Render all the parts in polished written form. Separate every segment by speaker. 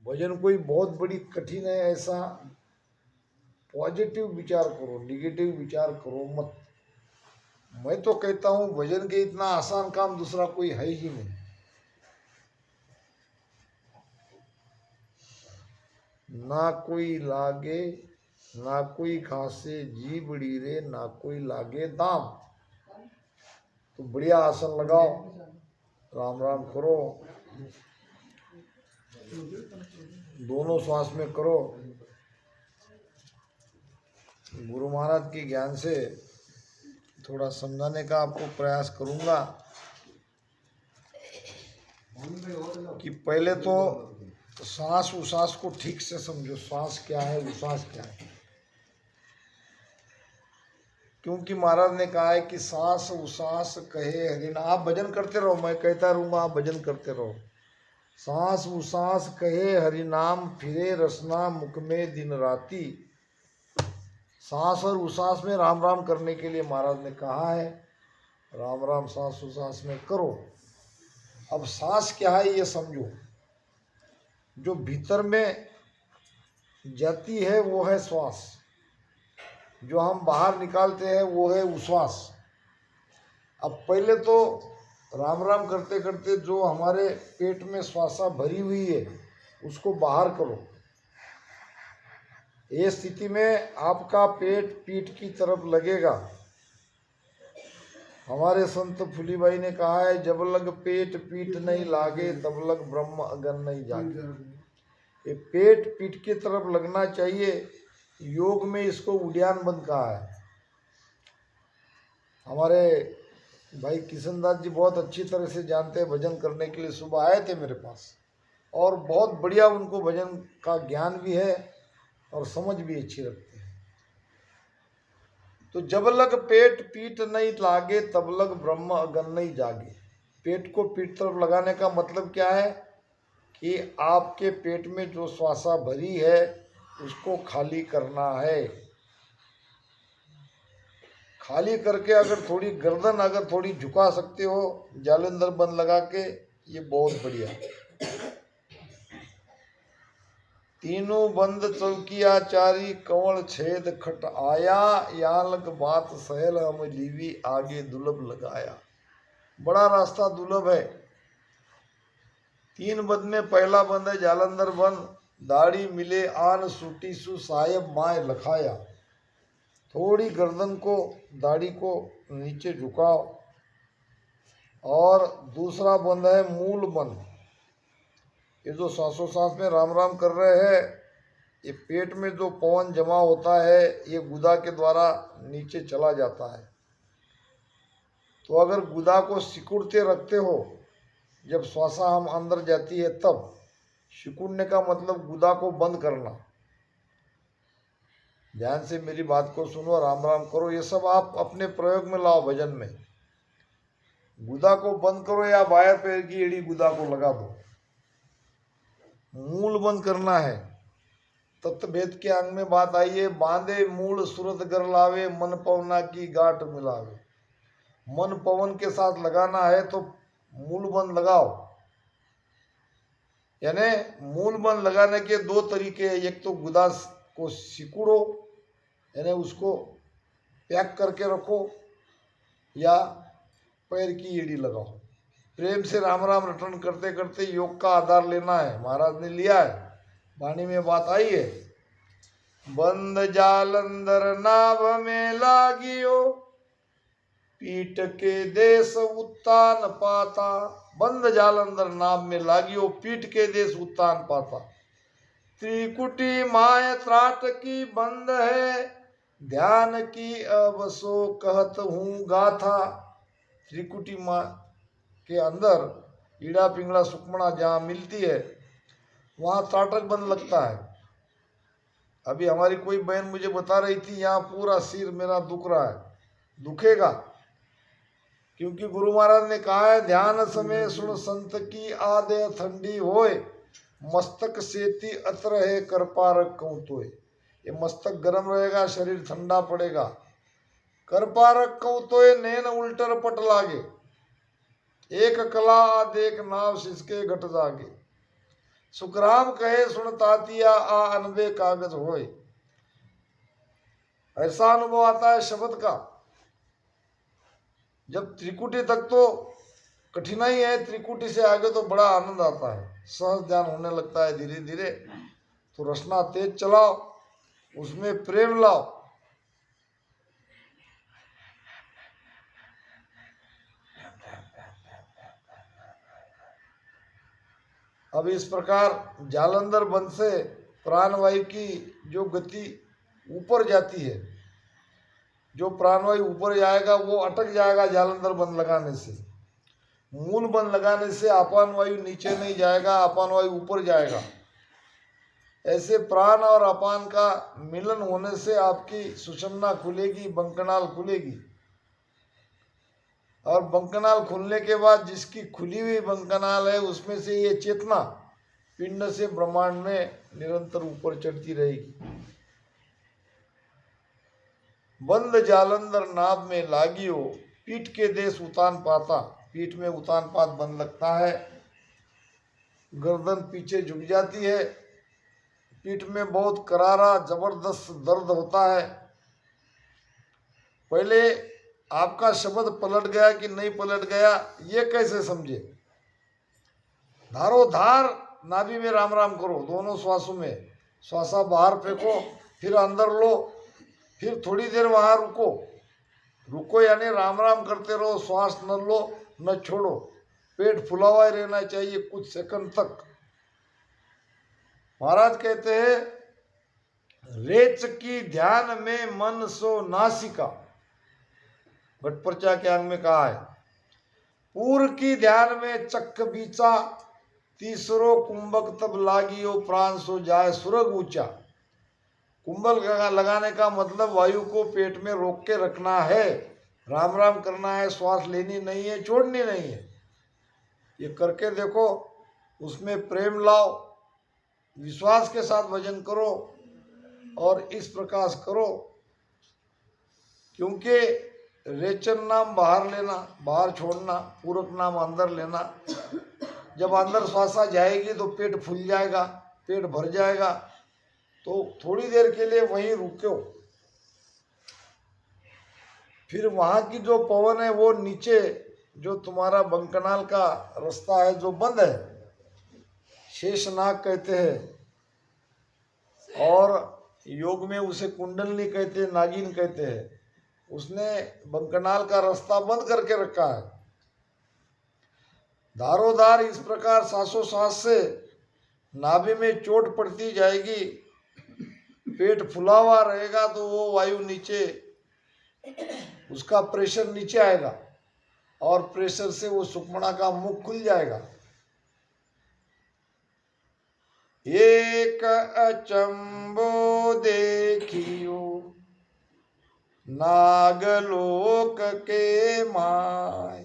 Speaker 1: भजन कोई बहुत बड़ी कठिन है ऐसा पॉजिटिव विचार करो, निगेटिव विचार करो मत। मैं तो कहता हूँ भजन के इतना आसान काम दूसरा कोई है ही नहीं। ना कोई लागे ना कोई खासे जी बड़ी रे, ना कोई लागे दाम। तो बढ़िया आसन लगाओ, राम राम करो, दोनों श्वास में करो। गुरु महाराज के ज्ञान से थोड़ा समझाने का आपको प्रयास करूंगा कि पहले तो सांस उसास को ठीक से समझो, श्वास क्या है उसास क्या है। क्योंकि महाराज ने कहा है कि सांस उसास कहे हरिना। आप भजन करते रहो, मैं कहता रहूंगा आप भजन करते रहो। सांस उसास कहे हरिनाम, फिरे रसना मुख में दिन राती। सांस और उसास में राम राम करने के लिए महाराज ने कहा है, राम राम सांस उसास में करो। अब सांस क्या है ये समझो। जो भीतर में जाती है वो है श्वास, जो हम बाहर निकालते हैं वो है उश्वास। अब पहले तो राम राम करते करते जो हमारे पेट में श्वासा भरी हुई है उसको बाहर करो। ये स्थिति में आपका पेट पीठ की तरफ लगेगा। हमारे संत फुलीबाई ने कहा है, जब लग पेट पीठ नहीं लागे, तब लग ब्रह्म अगन नहीं जागे। ये पेट पीठ की तरफ लगना चाहिए। योग में इसको उड्डयन बंद कहा है। हमारे भाई किशन दास जी बहुत अच्छी तरह से जानते हैं भजन करने के लिए। सुबह आए थे मेरे पास और बहुत बढ़िया उनको भजन का ज्ञान भी है और समझ भी अच्छी रखते हैं। तो जब लग पेट पीठ नहीं लागे, तब लग ब्रह्म अगन नहीं जागे। पेट को पीठ तरफ लगाने का मतलब क्या है कि आपके पेट में जो श्वासा भरी है उसको खाली करना है। खाली करके अगर थोड़ी गर्दन अगर थोड़ी झुका सकते हो जालंधर बंद लगा के, ये बहुत बढ़िया। तीनों बंद चौकिया चारी, कंवल छेद खट आया, यहाँ लग बात सहल हम लीवी, आगे दुर्लभ लगाया। बड़ा रास्ता दुर्लभ है। 3 बंद में पहला बंद है जालंधर बंद। दाढ़ी मिले आन सूटी सु, साहेब माए लखाया। थोड़ी गर्दन को दाढ़ी को नीचे झुकाओ। और दूसरा बंद है मूल बंद। ये जो सांसों में राम राम कर रहे हैं, ये पेट में जो पवन जमा होता है ये गुदा के द्वारा नीचे चला जाता है। तो अगर गुदा को सिकुड़ते रखते हो, जब श्वासा हम अंदर जाती है तब सिकुड़ने का मतलब गुदा को बंद करना। ध्यान से मेरी बात को सुनो, राम राम करो। ये सब आप अपने प्रयोग में लाओ भजन में। गुदा को बंद करो या बाएं पैर की एड़ी गुदा को लगा दो। मूल बंद करना है। तत्वभेद के अंग में बात आई है, बांधे मूल सुरत कर लावे, मन पवना की गांठ मिलावे। मन पवन के साथ लगाना है तो मूल बंद लगाओ। यानी मूल बंद लगाने के 2 तरीके हैं। एक तो गुदा को सिकुड़ो, यानी उसको पैक करके रखो, या पैर की एड़ी लगाओ। प्रेम से राम राम रटन करते करते योग का आधार लेना है। महाराज ने लिया है, वाणी में बात आई है। बंद जालंधर नाभ में लागियो, पीठ के देश उत्तान पाता। बंद जालंधर नाभ में लागियो, पीठ के देश उत्तान पाता। त्रिकुटी माय त्राट की बंद है, ध्यान की अब सो कहत हूँ गाथा। त्रिकुटी माँ के अंदर ईड़ा पिंगला सुकमणा जहाँ मिलती है वहाँ त्राटक बंद लगता है। अभी हमारी कोई बहन मुझे बता रही थी, यहाँ पूरा सिर मेरा दुख रहा है। दुखेगा क्योंकि गुरु महाराज ने कहा है, ध्यान समय सुन संत की आदे ठंडी होए, मस्तक सेती अतर है कृपा रखूं तोय। ये मस्तक गर्म रहेगा, शरीर ठंडा पड़ेगा। कृपा रखूं तोय, नैन उल्टर पट लागे। एक कला देख नाव सिसके घट जागे। सुखराम कहे सुन तातिया आ अनबे कागज होए। ऐसा अनुभव आता है शब्द का। जब त्रिकुटी तक तो कठिनाई है, त्रिकुटी से आगे तो बड़ा आनंद आता है, सहज ध्यान होने लगता है धीरे धीरे। तो रचना तेज चलाओ, उसमें प्रेम लाओ। अब इस प्रकार जालंधर बंद से प्राणवायु की जो गति ऊपर जाती है, जो प्राणवायु ऊपर जाएगा वो अटक जाएगा जालंधर बंद लगाने से। मूल बंद लगाने से अपान वायु नीचे नहीं जाएगा, अपान वायु ऊपर जाएगा। ऐसे प्राण और अपान का मिलन होने से आपकी सुषुम्ना खुलेगी, बंकनाल खुलेगी। और बंकनाल खुलने के बाद जिसकी खुली हुई बंकनाल है उसमें से ये चेतना पिंड से ब्रह्मांड में निरंतर ऊपर चढ़ती रहेगी। बंद जालंधर नाभ में लागियो, पीठ के देश उतान पाता। पीठ में उतान पात बंद लगता है, गर्दन पीछे झुक जाती है, पीठ में बहुत करारा जबरदस्त दर्द होता है। पहले आपका शब्द पलट गया कि नहीं पलट गया ये कैसे समझे। धारो धार नाभि में राम राम करो, दोनों श्वासों में। श्वासा बाहर फेंको, फिर अंदर लो, फिर थोड़ी देर वहां रुको। रुको यानी राम राम करते रहो, श्वास न लो न छोड़ो। पेट फुला हुआ रहना चाहिए कुछ सेकंड तक। महाराज कहते हैं रेच की ध्यान में मन सो नासिका। भट्टप्रचा के अंग में कहा है पूर्व की ध्यान में चक्क बीचा, तीसरो कुंभक तब लागियो प्राण सो जाए सुरग ऊंचा। कुंभल लगाने का मतलब वायु को पेट में रोक के रखना है, राम राम करना है, श्वास लेनी नहीं है, छोड़नी नहीं है। ये करके देखो, उसमें प्रेम लाओ, विश्वास के साथ भजन करो और इस प्रकार करो। क्योंकि रेचन नाम बाहर लेना, बाहर छोड़ना, पूरक नाम अंदर लेना। जब अंदर श्वासा जाएगी तो पेट फूल जाएगा, पेट भर जाएगा। तो थोड़ी देर के लिए वहीं रुको, फिर वहां की जो पवन है वो नीचे जो तुम्हारा बंकनाल का रास्ता है जो बंद है, शेषनाग कहते हैं, और योग में उसे कुंडलनी कहते हैं, नागिन कहते हैं। उसने बंकनाल का रास्ता बंद करके रखा है। धारोधार इस प्रकार सांसों-सांस से नाभि में चोट पड़ती जाएगी, पेट फुला हुआ रहेगा तो वो वायु नीचे, उसका प्रेशर नीचे आएगा और प्रेशर से वो सुषुम्ना का मुख खुल जाएगा। एक अचंबो देखियो नागलोक के माय,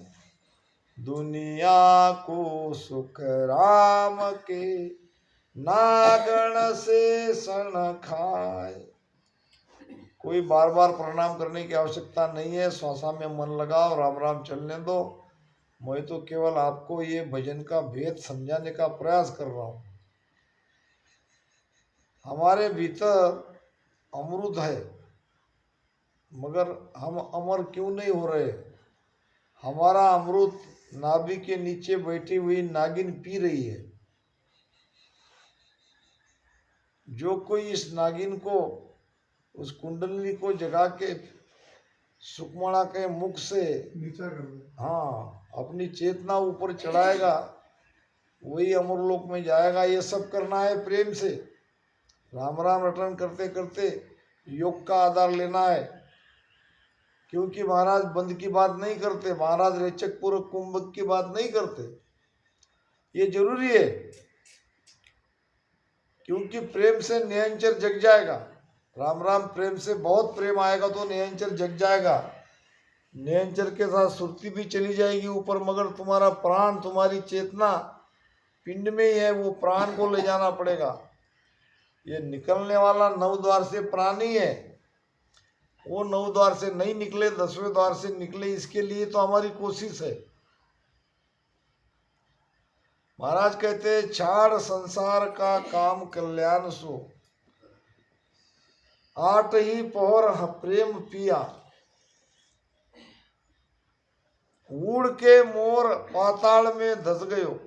Speaker 1: दुनिया को सुख राम के नागण से सन खाए। कोई बार बार प्रणाम करने की आवश्यकता नहीं है, श्वासा में मन लगाओ, राम राम चलने दो। मैं तो केवल आपको ये भजन का भेद समझाने का प्रयास कर रहा हूँ। हमारे भीतर अमृत है, मगर हम अमर क्यों नहीं हो रहे। हमारा अमृत नाभि के नीचे बैठी हुई नागिन पी रही है। जो कोई इस नागिन को, उस कुंडली को जगा के सुषुम्ना के मुख से नीचा कर दे, हाँ, अपनी चेतना ऊपर चढ़ाएगा, वही अमरलोक में जाएगा। ये सब करना है प्रेम से, राम राम रटन करते करते योग का आधार लेना है। क्योंकि महाराज बंद की बात नहीं करते, महाराज रेचक पूर्वक कुंभक की बात नहीं करते। ये जरूरी है क्योंकि प्रेम से नियंचर जग जाएगा। राम राम प्रेम से बहुत प्रेम आएगा तो नियंचर जग जाएगा। नियंचर के साथ सुरती भी चली जाएगी ऊपर, मगर तुम्हारा प्राण, तुम्हारी चेतना पिंड में ही है, वो प्राण को ले जाना पड़ेगा। ये निकलने वाला 9 द्वार से प्राण ही है, वो 9 द्वार से नहीं निकले, 10वें द्वार से निकले। इसके लिए तो हमारी कोशिश है। महाराज कहते छाड़ संसार का काम कल्याण सो, आठ ही पहर प्रेम पिया, उड़ के मोर पाताल में धस गयो।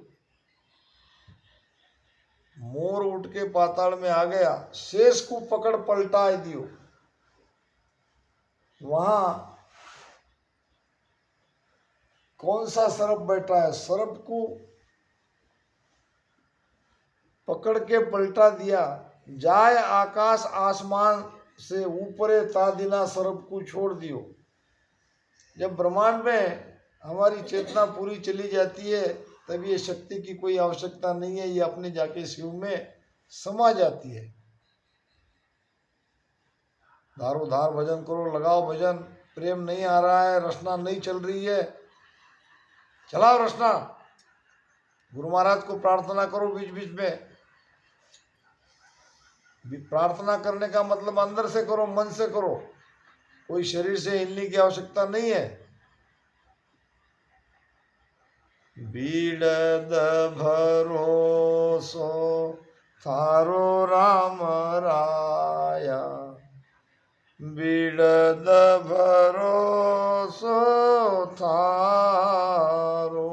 Speaker 1: मोर उठ के पाताल में आ गया, शेष को पकड़ पलटा दियो। वहां कौन सा सर्प बैठा है, सर्प को पकड़ के पलटा दिया। जाय आकाश आसमान से ऊपरे तादिना सर्प को छोड़ दियो। जब ब्रह्मांड में हमारी चेतना पूरी चली जाती है तब ये शक्ति की कोई आवश्यकता नहीं है, ये अपने जाके शिव में समा जाती है। धारो धार भजन करो, लगाओ भजन। प्रेम नहीं आ रहा है, रचना नहीं चल रही है, चलाओ रचना। गुरु महाराज को प्रार्थना करो बीच बीच में। प्रार्थना करने का मतलब अंदर से करो, मन से करो, कोई शरीर से हिलने की आवश्यकता नहीं है। बीड़द भरोसो थारो राम राया, बीड़द भरोसो थारो,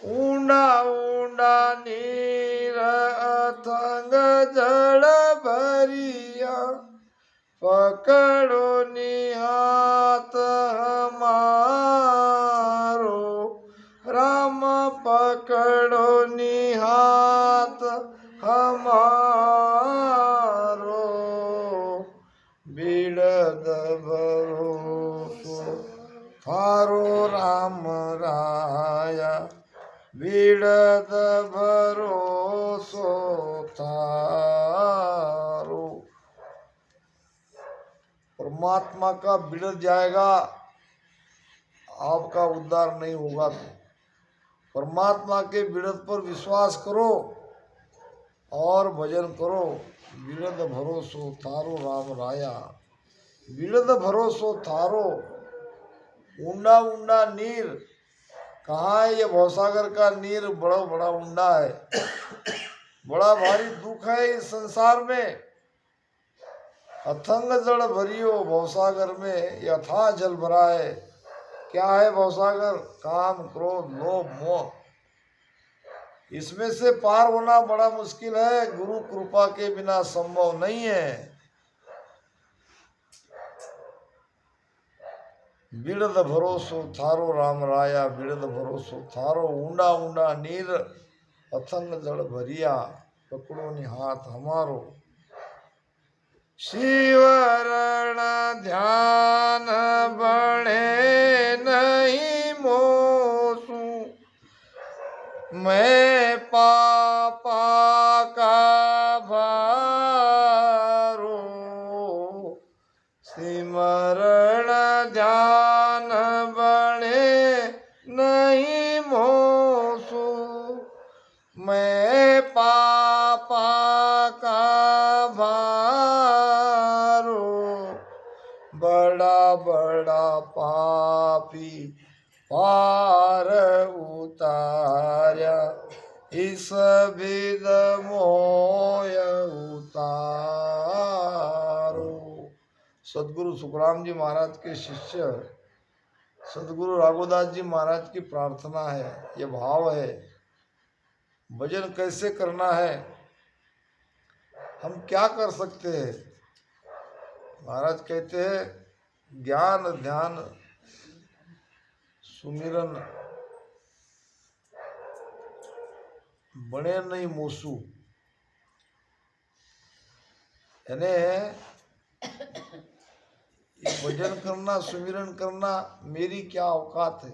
Speaker 1: ऊंडा ऊंडा नीर अथंग जड़ भरिया, पकड़ो निहाथ हमारो, राम पकड़ो निहाथ हमारो, बीड़द भरोसो थारो राम राया, बीड़द भरोसो थारो। परमात्मा का बिगड़ जाएगा, आपका उद्धार नहीं होगा। तो परमात्मा के बिड़द पर विश्वास करो और भजन करो। बिड़द भरोसो थारो राम राया, बिड़द भरोसो थारो। ऊंडा ऊंडा नीर, कहाँ है ये भवसागर का नीर? बड़ा बड़ा ऊंडा है, बड़ा भारी दुख है इस संसार में। अथंग जल भरियो, भवसागर में यथा जल भरा है। क्या है भवसागर? काम क्रोध लोभ मोह। इसमें से पार होना बड़ा मुश्किल है, गुरु कृपा के बिना संभव नहीं है। बिड़द भरोसो थारो राम राया, बिड़द भरोसो थारो, ऊंडा ऊंडा नीर अथंग जल भरिया, पकड़ो निहाथ हमारो। शिवरण ध्यान बढ़े नहीं मोसू, मैं पापा का भारो, सिमरण ध्यान बढ़े नहीं मोसू, मैं पापा का भारो, बड़ा बड़ा पापी पार उतारा, इस विद मोय उतारो। सदगुरु सुखराम जी महाराज के शिष्य सदगुरु राघोदास जी महाराज की प्रार्थना है, ये भाव है। भजन कैसे करना है, हम क्या कर सकते हैं? महाराज कहते हैं ज्ञान ध्यान सुमिरन बने नहीं मोसू। यानी भजन करना सुमिरन करना मेरी क्या औकात है।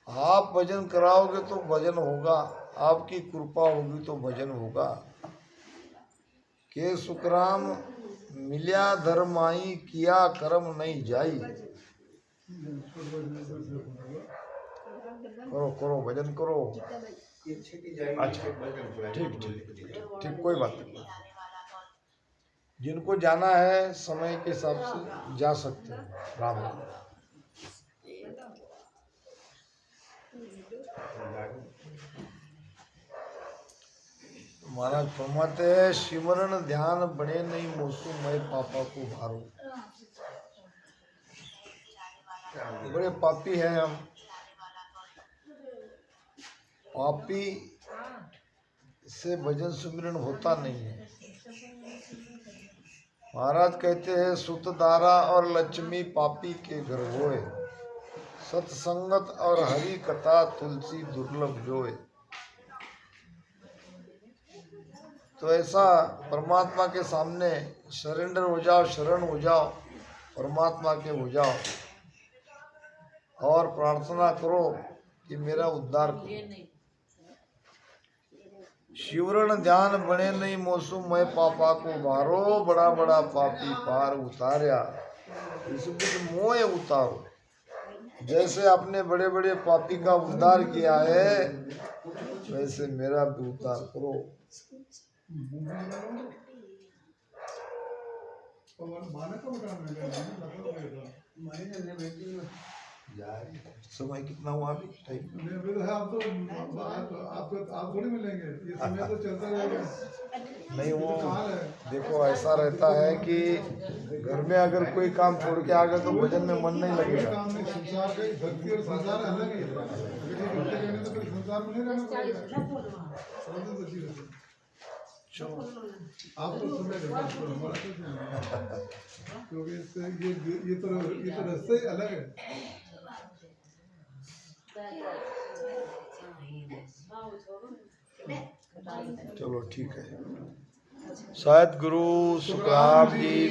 Speaker 1: आप भजन कराओगे तो भजन होगा, आपकी कृपा होगी तो भजन होगा। के सुखराम मिल्या धर्माई, किया कर्म नहीं जाई। करो करो भजन करो। अच्छा ठीक ठीक ठीक, कोई बात नहीं। जिनको जाना है समय के हिसाब से जा सकते हैं। राम राम। महाराज फरमाते हैं सिमरन ध्यान बने नहीं मोसू मैं पापा को भारो। बड़े पापी हैं हम, पापी से भजन सुमिरन होता नहीं है। महाराज कहते हैं सुतदारा और लक्ष्मी पापी के घर होए, सत्संगत और हरि कथा तुलसी दुर्लभ जोए। तो ऐसा परमात्मा के सामने सरेंडर हो जाओ, शरण हो जाओ, परमात्मा के हो जाओ और प्रार्थना करो कि मेरा उद्धार करो। शिवरण ध्यान बने नहीं मोसू मैं पापा को भारो, बड़ा बड़ा पापी पार उतार्या इस बुद्ध मोह उतारो। जैसे आपने बड़े बड़े पापी का उद्धार किया है वैसे मेरा भी उद्धार करो। समय कितना हुआ अभी टाइम? आप थोड़ी मिलेंगे, ये समय तो चलता रहेगा। नहीं वो देखो ऐसा रहता है कि घर में अगर कोई काम छोड़ के आ गए तो भजन में मन नहीं लगेगा। संसार का भक्ति और संसार अलग ही है, तो संसार में नहीं रहना पड़ेगा। चलो आप तो समय क्योंकि ये तो रास्ते ही अलग है। चलो ठीक है। शायद गुरु सुखराम जी